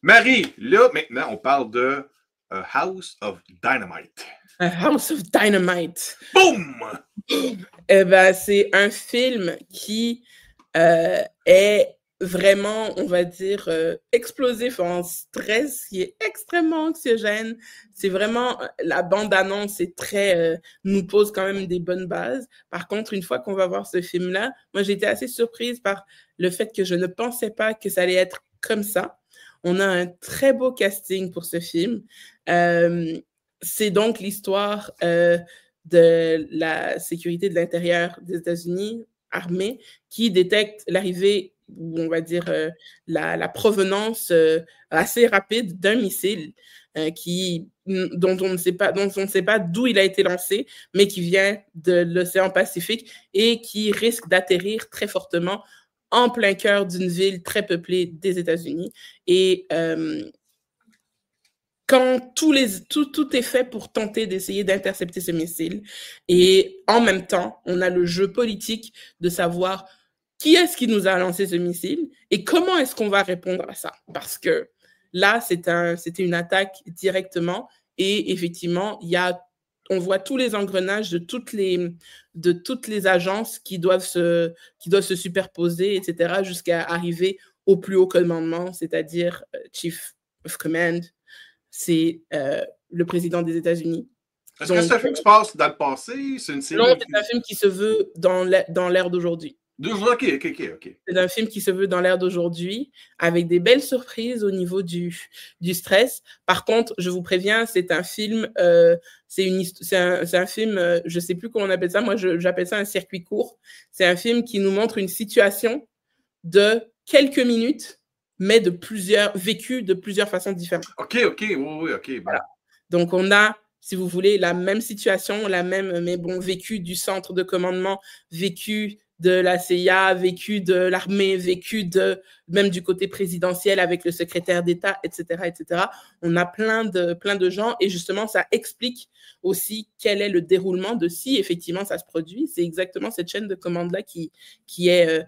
Marie, là, maintenant, on parle de House of Dynamite. A House of Dynamite. Boum! Eh ben, c'est un film qui est vraiment, on va dire, explosif en stress, qui est extrêmement anxiogène. C'est vraiment, la bande-annonce est très, nous pose quand même des bonnes bases. Par contre, une fois qu'on va voir ce film-là, moi, j'étais assez surprise par le fait que je ne pensais pas que ça allait être comme ça. On a un très beau casting pour ce film. C'est donc l'histoire de la sécurité de l'intérieur des États-Unis, armée, qui détecte l'arrivée, ou on va dire la provenance assez rapide d'un missile dont on ne sait pas d'où il a été lancé, mais qui vient de l'océan Pacifique et qui risque d'atterrir très fortement en plein cœur d'une ville très peuplée des États-Unis. Et quand tout est fait pour tenter d'essayer d'intercepter ce missile. Et en même temps, on a le jeu politique de savoir qui est-ce qui nous a lancé ce missile et comment est-ce qu'on va répondre à ça. Parce que là, c'était une attaque directement et effectivement, on voit tous les engrenages de toutes les agences qui doivent se superposer, etc., jusqu'à arriver au plus haut commandement, c'est-à-dire Chief of Command, c'est le président des États-Unis. Est-ce que c'est un film qui se passe dans le passé? C'est une série? Non, c'est un film qui se veut dans l'ère d'aujourd'hui. OK. C'est un film qui se veut dans l'ère d'aujourd'hui, avec des belles surprises au niveau du stress. Par contre, je vous préviens, c'est un film, c'est un film, je ne sais plus comment on appelle ça, moi j'appelle ça un circuit court. C'est un film qui nous montre une situation de quelques minutes, mais vécue de plusieurs façons différentes. OK, oui, OK. Bon. Voilà. Donc, on a, si vous voulez, la même situation, mais bon, vécu du centre de commandement, vécu de la CIA, vécu de l'armée, vécu même du côté présidentiel avec le secrétaire d'État, etc., etc. On a plein de gens et justement, ça explique aussi quel est le déroulement de si effectivement ça se produit. C'est exactement cette chaîne de commande-là qui est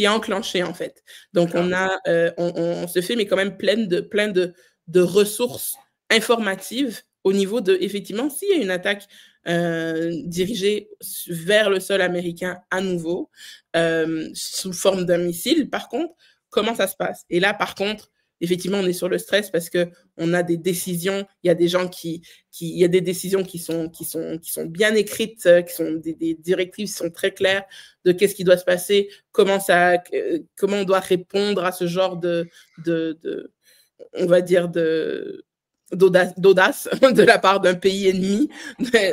enclenchée en fait. Donc ce film est quand même plein de ressources informatives au niveau de, effectivement, s'il y a une attaque dirigée vers le sol américain à nouveau, sous forme d'un missile, par contre, comment ça se passe? Et là, par contre, effectivement, on est sur le stress parce que on a des décisions, il y a des gens il y a des décisions qui sont bien écrites, qui sont des directives qui sont très claires de qu'est-ce qui doit se passer, comment on doit répondre à ce genre on va dire d'audace de la part d'un pays ennemi.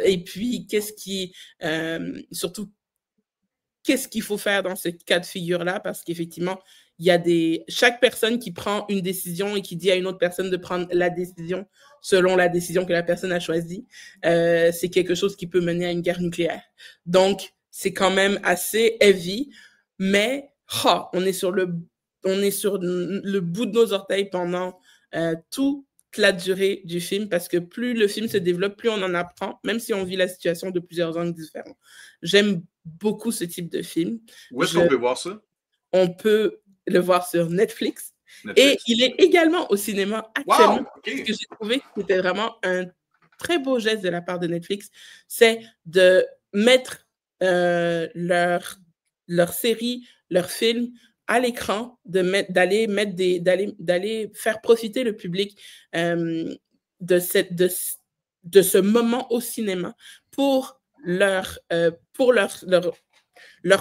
Et puis, surtout, qu'est-ce qu'il faut faire dans ce cas de figure-là? Parce qu'effectivement, il y a chaque personne qui prend une décision et qui dit à une autre personne de prendre la décision selon la décision que la personne a choisie, c'est quelque chose qui peut mener à une guerre nucléaire. Donc, c'est quand même assez heavy, mais on est sur le bout de nos orteils pendant toute la durée du film, parce que plus le film se développe, plus on en apprend, même si on vit la situation de plusieurs angles différents. J'aime beaucoup ce type de film. Où est-ce qu'on peut voir ça? On peut le voir sur Netflix. Et il est également au cinéma actuellement. Wow, okay. Ce que j'ai trouvé que c'était vraiment un très beau geste de la part de Netflix, c'est de mettre leur série, leur film à l'écran, d'aller faire profiter le public de ce moment au cinéma pour leur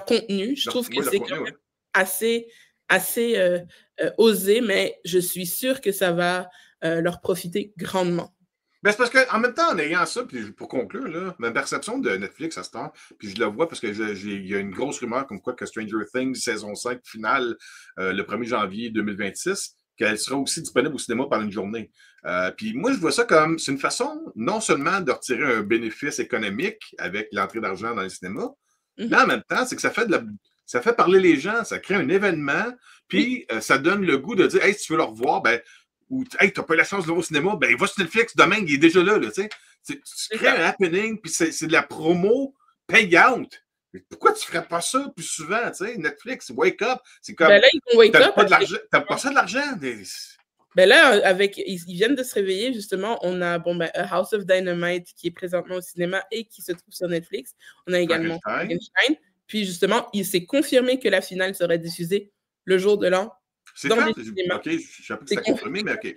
contenu. Je trouve que c'est quand même assez osé, mais je suis sûre que ça va leur profiter grandement. Ben, c'est parce qu'en même temps, en ayant ça, puis pour conclure, là, ma perception de Netflix à ce temps, puis je le vois parce qu'il y a une grosse rumeur comme quoi que Stranger Things saison 5 finale le 1er janvier 2026, qu'elle sera aussi disponible au cinéma pendant une journée. Puis moi, je vois ça comme, c'est une façon non seulement de retirer un bénéfice économique avec l'entrée d'argent dans les cinémas, mais en même temps, c'est que ça fait parler les gens, ça crée un événement, puis ça donne le goût de dire, hey, si tu veux le revoir, ben, ou hey, t'as pas eu la chance de le voir au cinéma, ben va sur Netflix demain, il est déjà là, tu sais. Tu crées un happening, puis c'est de la promo payante. Pourquoi tu ferais pas ça plus souvent, tu sais? Netflix, wake up. C'est comme. Ben là, ils vont wake up. T'as pas ça de l'argent. Ben là, ils viennent de se réveiller, justement. On a A House of Dynamite qui est présentement au cinéma et qui se trouve sur Netflix. On a également Frankenstein. Puis justement, il s'est confirmé que la finale serait diffusée le jour de l'an. C'est fait? OK, je sais pas que c'était confirmé, mais OK.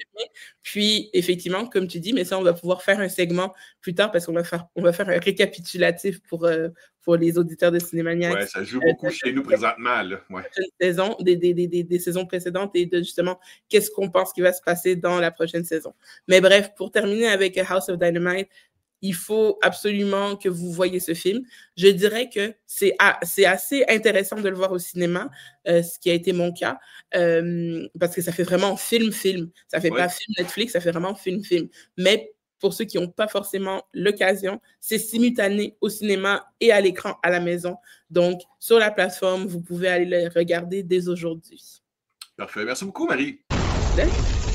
Puis, effectivement, comme tu dis, mais ça, on va pouvoir faire un segment plus tard parce qu'on va faire un récapitulatif pour les auditeurs de Cinémaniacs. Oui, ça joue beaucoup chez nous présentement, là. Ouais. Des saisons précédentes et de justement, qu'est-ce qu'on pense qui va se passer dans la prochaine saison. Mais bref, pour terminer avec House of Dynamite, il faut absolument que vous voyez ce film. Je dirais que c'est assez intéressant de le voir au cinéma, ce qui a été mon cas, parce que ça fait vraiment film. Ça fait pas film Netflix, ça fait vraiment film. Mais pour ceux qui n'ont pas forcément l'occasion, c'est simultané au cinéma et à l'écran à la maison. Donc, sur la plateforme, vous pouvez aller le regarder dès aujourd'hui. Parfait. Merci beaucoup, Marie. Salut.